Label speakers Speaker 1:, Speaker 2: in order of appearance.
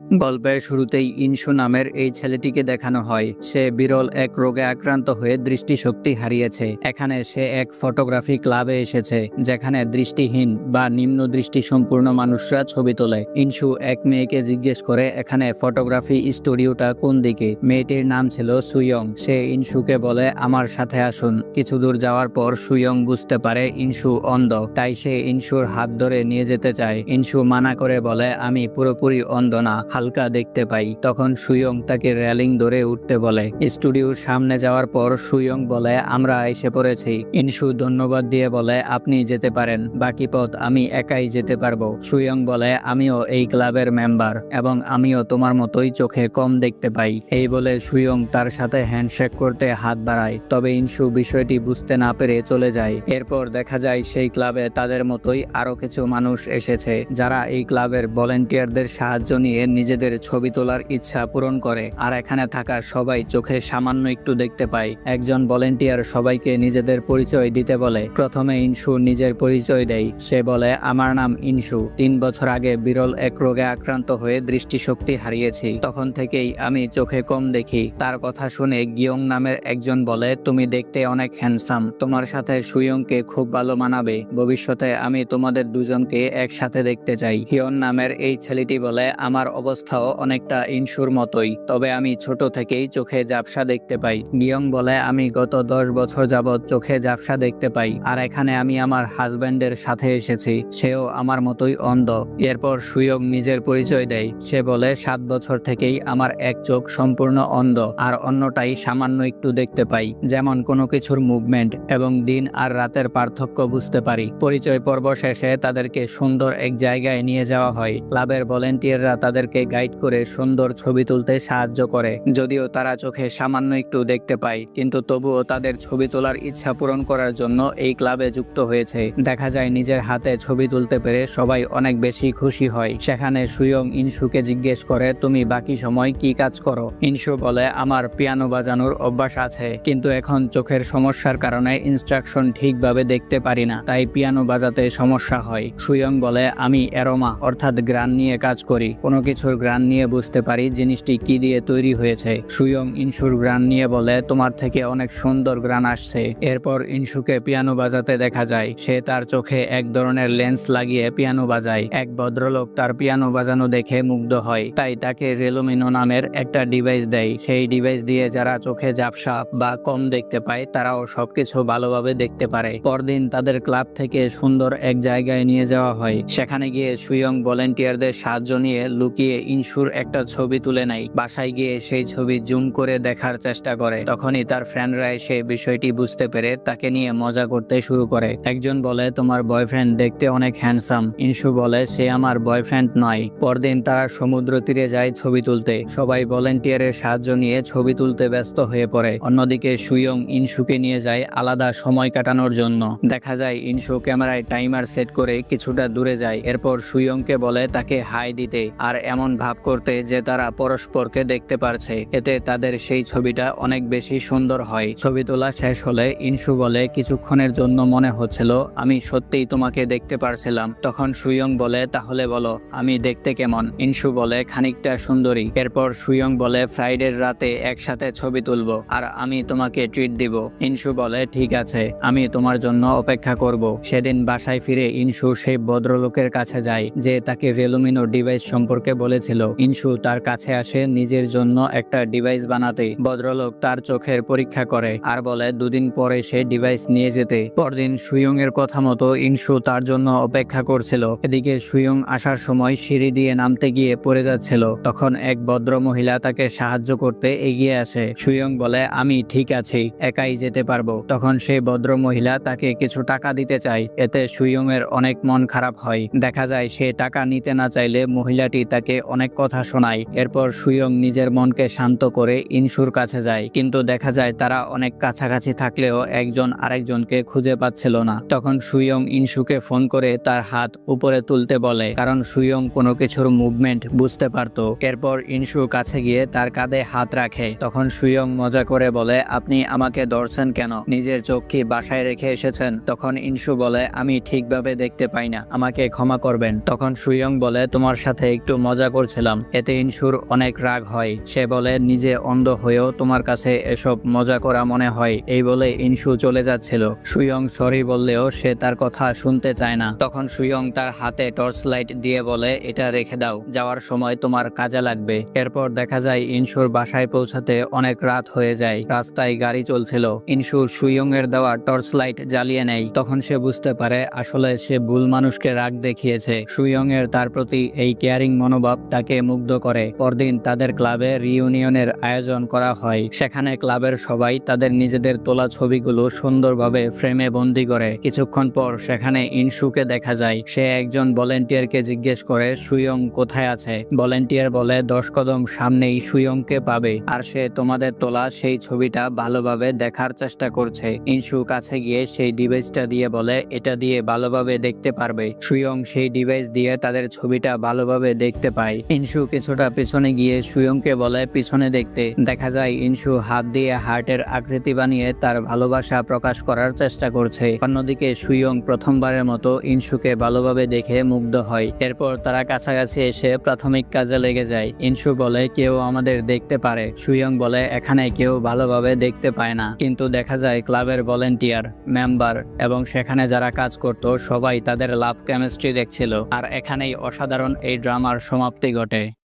Speaker 1: গল্পের শুরুতেই ইনসু নামের এই ছেলেটিকে দেখানো হয়। সে বিরল এক রোগে আক্রান্ত হয়ে দৃষ্টিশক্তি হারিয়েছে। এখানে সে এক ফটোগ্রাফি ক্লাবে এসেছে, যেখানে দৃষ্টিহীন বা নিম্ন দৃষ্টি সম্পূর্ণ মানুষরা ছবি তোলে। ইনসু এক মেয়েকে জিজ্ঞেস করে এখানে ফটোগ্রাফি স্টুডিওটা কোন দিকে। মেয়েটির নাম ছিল সুইয়ং। সে ইনসুকে বলে আমার সাথে আসুন। কিছু দূর যাওয়ার পর সুইয়ং বুঝতে পারে ইনসু অন্ধ, তাই সে ইনসুর হাত ধরে নিয়ে যেতে চায়। ইনসু মানা করে বলে আমি পুরোপুরি অন্ধ না, হালকা দেখতে পাই। তখন সুইয়ং তাকে রেলিং ধরে উঠতে বলে। স্টুডিওর সামনে যাওয়ার পর সুইয়ং বলে আমরা এসে পড়েছি। ইনসু ধন্যবাদ দিয়ে বলে আপনি যেতে পারেন, বাকি পথ আমি একাই যেতে পারবো। সুইয়ং বলে আমিও এই ক্লাবের মেম্বার এবং আমিও তোমার মতোই চোখে কম দেখতে পাই। এই বলে সুইয়ং তার সাথে হ্যান্ডশেক করতে হাত বাড়ায়, তবে ইনসু বিষয়টি বুঝতে না পেরে চলে যায়। এরপর দেখা যায় সেই ক্লাবে তাদের মতোই আরো কিছু মানুষ এসেছে, যারা এই ক্লাবের ভলেন্টিয়ারদের সাহায্য নিয়ে নিজেদের ছবি তোলার ইচ্ছা পূরণ করে। আর এখানে থাকা সবাই চোখে সামান্য একটু দেখতে পায়। একজন ভলেন্টিয়ার সবাইকে নিজেদের পরিচয় দিতে বলে। প্রথমে ইনসু নিজের পরিচয় দেয়। সে বলে আমার নাম ইনসু। 3 বছর আগে বিরল এক রোগে আক্রান্ত হয়ে দৃষ্টিশক্তি হারিয়েছি। তখন থেকেই আমি চোখে কম দেখি। তার কথা শুনে গিয়ং নামের একজন বলে তুমি দেখতে অনেক হ্যান্ডসাম, তোমার সাথে সুইয়ংকে খুব ভালো মানাবে। ভবিষ্যতে আমি তোমাদের দুজনকে একসাথে দেখতে চাই। হিয়ন নামের এই ছেলেটি বলে আমার অবস্থাও অনেকটা ইনসুর মতোই, তবে আমি ছোট থেকেই চোখে ঝাপসা দেখতে পাই। গিয়ং বলে আমি গত 10 বছর যাবৎ চোখে ঝাপসা দেখতে পাই, আর এখানে আমি আমার হাজবেন্ডের সাথে এসেছি, সেও আমার মতোই অন্ধ। এরপর সুইয়ং নিজের পরিচয় দেয়। সে বলে 7 বছর থেকেই আমার এক চোখ সম্পূর্ণ অন্ধ, আর অন্যটাই সামান্য একটু দেখতে পাই, যেমন কোনো কিছুর মুভমেন্ট এবং দিন আর রাতের পার্থক্য বুঝতে পারি। পরিচয় পর্ব শেষে তাদেরকে সুন্দর এক জায়গায় নিয়ে যাওয়া হয়। ক্লাবের ভলেন্টিয়াররা তাদেরকে গাইড করে সুন্দর ছবি তুলতে সাহায্য করে। যদিও তারা চোখে সামান্য একটু দেখতে পায়, কিন্তু তবুও তাদের ছবি তোলার ইচ্ছা পূরণ করার জন্য এই ক্লাবে যুক্ত হয়েছে। দেখা যায় নিজের হাতে ছবি তুলতে পেরে সবাই অনেক বেশি খুশি হয়। সেখানে সুইয়ং ইনসুকে জিজ্ঞেস করে তুমি বাকি সময় কি কাজ করো। ইনসু বলে আমার পিয়ানো বাজানোর অভ্যাস আছে, কিন্তু এখন চোখের সমস্যার কারণে ইনস্ট্রাকশন ঠিকভাবে দেখতে পারি না, তাই পিয়ানো বাজাতে সমস্যা হয়। সুইয়ং বলে আমি অ্যারোমা অর্থাৎ গ্রান নিয়ে কাজ করি। কোনো কিছুর গ্রান নিয়ে বুঝতে পারি জিনিসটি কি দিয়ে তৈরি হয়েছে। সুইয়ং ইনসুর গ্রান নিয়ে বলে তোমার থেকে অনেক সুন্দর গ্রান আসছে। এরপর ইনসুকে পিয়ানো বাজাতে দেখা যায়। সে তার চোখে এক ধরনের লেন্স লাগিয়ে পিয়ানো বাজায়। এক ভদ্রলোক তার পিয়ানো বাজানো দেখে মুগ্ধ হয়, তাই তাকে রেলুমিনো নামের একটা ডিভাইস দেয়। সেই ডিভাইস দিয়ে যারা চোখে ঝাপসা বা কম দেখতে পায় তারাও সবকিছু ভালোভাবে দেখতে পারে। পরদিন তাদের ক্লাব থেকে সুন্দর এক জায়গায় নিয়ে যাওয়া হয়। সেখানে গিয়ে সুইয়ং ভলেন্টিয়ারদের সাহায্য নিয়ে লুকিয়ে ইনসুর একটা ছবি তুলে নেয়। বাসায় গিয়ে সেই ছবি জুম করে দেখার চেষ্টা করে। তখনই তার ফ্রেন্ডরা এসে বিষয়টি বুঝতে পেরে তাকে নিয়ে মজা করতে শুরু করে। একজন বলে তোমার বয়ফ্রেন্ড দেখতে অনেক হ্যান্ডসাম। ইনসু বলে সে আমার বয়ফ্রেন্ড নয়। পরদিন তারা সমুদ্র তীরে যায় ছবি তুলতে। সবাই ভলেন্টিয়ারের সাহায্য নিয়ে ছবি তুলতে ব্যস্ত হয়ে পড়ে। অন্যদিকে সুইয়ং ইনসুকে নিয়ে যায় আলাদা সময় কাটানোর জন্য। দেখা যায় ইনসু ক্যামেরায় টাইমার সেট করে কিছুটা দূরে যায়। এরপর সুইয়ংকে বলে তাকে হাই দিতে আর এমন ভাব করতে যে তারা পরস্পরকে দেখতে পারছে। এতে তাদের সেই ছবিটা অনেক বেশি সুন্দর হয়। ছবি তোলা শেষ হলে ইনসু বলে কিছুক্ষণের জন্য মনে হচ্ছিল আমি সত্যিই তোমাকে দেখতে পারছিলাম। তখন সুইয়ং বলে তাহলে বলো আমি দেখতে কেমন। ইনসু বলে খানিকটা সুন্দরী। এরপর সুইয়ং বলে ফ্রাইডের রাতে একসাথে ছবি তুলবো আর আমি তোমাকে ট্রিট দিব। ইনসু বলে ঠিক আছে, আমি তোমার জন্য অপেক্ষা করব। সেদিন বাসায় ফিরে ইনসু সেই ভদ্রলোকের কাছে যায় যে তাকে রেলুমিনো ডিভাইস সম্পর্কে বলেছিল। ইনসু তার কাছে আসে নিজের জন্য একটা ডিভাইস বানাতে। ভদ্রলোক তার চোখের পরীক্ষা করে আর বলে 2 দিন পরে সে ডিভাইস নিয়ে যেতে। পরদিন সুইয়ং এর কথা মতো ইনসু তার জন্য অপেক্ষা করছিল। এদিকে সুইয়ং আসার সময় সিঁড়ি দিয়ে নামতে গিয়ে পড়ে যাচ্ছিল। তখন এক ভদ্র মহিলা তাকে সাহায্য করতে এগিয়ে আসে। সুইয়ং বলে আমি ঠিক আছি, একাই যেতে পারবো। তখন সেই ভদ্র মহিলা তাকে কিছু টাকা দিতে চায়। এতে সুইয়ং এর অনেক মন খারাপ হয়। দেখা যায় সে টাকা নিতে না চাইলে মহিলাটি তাকে অনেক কথা শোনায়। এরপর সুইয়ং নিজের মনকে শান্ত করে ইনসুর কাছে যায়, কিন্তু দেখা যায় তারা অনেক কাছাকাছি থাকলেও একজন আরেকজনকে খুঁজে পাচ্ছিল না। তখন সুইয়ং ইনসুকে ফোন করে তার হাত উপরে তুলতে বলে, কারণ সুইয়ং কোনো কিছুর মুভমেন্ট বুঝতে পারত। এরপর ইনসু কাছে গিয়ে তার কাঁধে হাত রাখে। তখন সুইয়ং মজা করে বলে আপনি আমাকে ধরছেন কেন? নিজের চোখ কি বাসায় রেখে এসেছেন? তখন ইনসু বলে আমি ঠিকভাবে দেখতে পাই না, আমাকে ক্ষমা করবেন। তখন সুইয়ং বলে তোমার সাথে একটু মজা করছিলাম। এতে ইনসুর অনেক রাগ হয়। সে বলে, নিজে অন্ধ হয়েও তোমার কাছে এসব মজা করা মনে হয়। এই বলে ইনসু চলে যাচ্ছিল। সুইয়ং সরি বললেও সে তার কথা শুনতে চায় না। তখন সুইয়ং তার হাতে টর্চ লাইট দিয়ে বলে, এটা রেখে দাও, যাওয়ার সময় তোমার কাজে লাগবে। এরপর দেখা যায় ইনসুর বাসায় পৌঁছাতে অনেক রাত হয়ে যায়। রাস্তায় গাড়ি চলছিল। ইনসু সুইয়ং এর দেওয়া টর্চ লাইট জ্বালিয়ে নেয়। তখন সে বুঝতে পারে আসলে সে ভুল মানুষকে রাগ দেখিয়েছে। সুইয়ং এর তার প্রতি এই কেয়ারিং মনোভাব তাকে মুগ্ধ করে। পরদিন তাদের ক্লাবে রিইউনিয়নের আয়োজন করা হয়। সেখানে ক্লাবের সবাই তাদের নিজেদের তোলা ছবিগুলো সুন্দরভাবে ফ্রেমে বন্দি করে। কিছুক্ষণ পর সেখানে ইনসুকে দেখা যায়। সে একজন ভলেন্টিয়ারকে জিজ্ঞেস করে সুইয়ং কোথায় আছে। ভলেন্টিয়ার বলে 10 কদম সামনেই সুইয়ংকে পাবে, আর সে তোমাদের তোলা সেই ছবিটা ভালোভাবে দেখার চেষ্টা করছে। ইনসু কাছে গিয়ে সেই ডিভাইসটা দিয়ে বলে, এটা দিয়ে ভালোভাবে দেখতে পারবে। সুইয়ং সেই ডিভাইস দিয়ে তাদের ছবিটা ভালোভাবে দেখতে পায়। ইনসু কিছুটা পিছনে গিয়ে সুইয়ংকে বলে পিছনে দেখতে। দেখা যায় ইনসু হাত দিয়ে হার্টের আকৃতি বানিয়ে তার ভালোবাসা প্রকাশ করার চেষ্টা করছে। অন্যদিকে সুইয়ং প্রথমবারের মতো ইনসুকে ভালোভাবে দেখে মুগ্ধ হয়। এরপর তারা কাছাকাছি এসে প্রাথমিক কাজে লেগে যায়। ইনসু বলে, কেউ আমাদের দেখতে পারে। সুইয়ং বলে, এখানে কেউ ভালোভাবে দেখতে পায় না, কিন্তু দেখা যায় ক্লাবের ভলেন্টিয়ার, মেম্বার এবং সেখানে যারা কাজ করত সবাই তাদের লাভ কেমিস্ট্রি দেখছিল। আর এখানেই অসাধারণ এই ড্রামার সমাপ্তি ঘটে।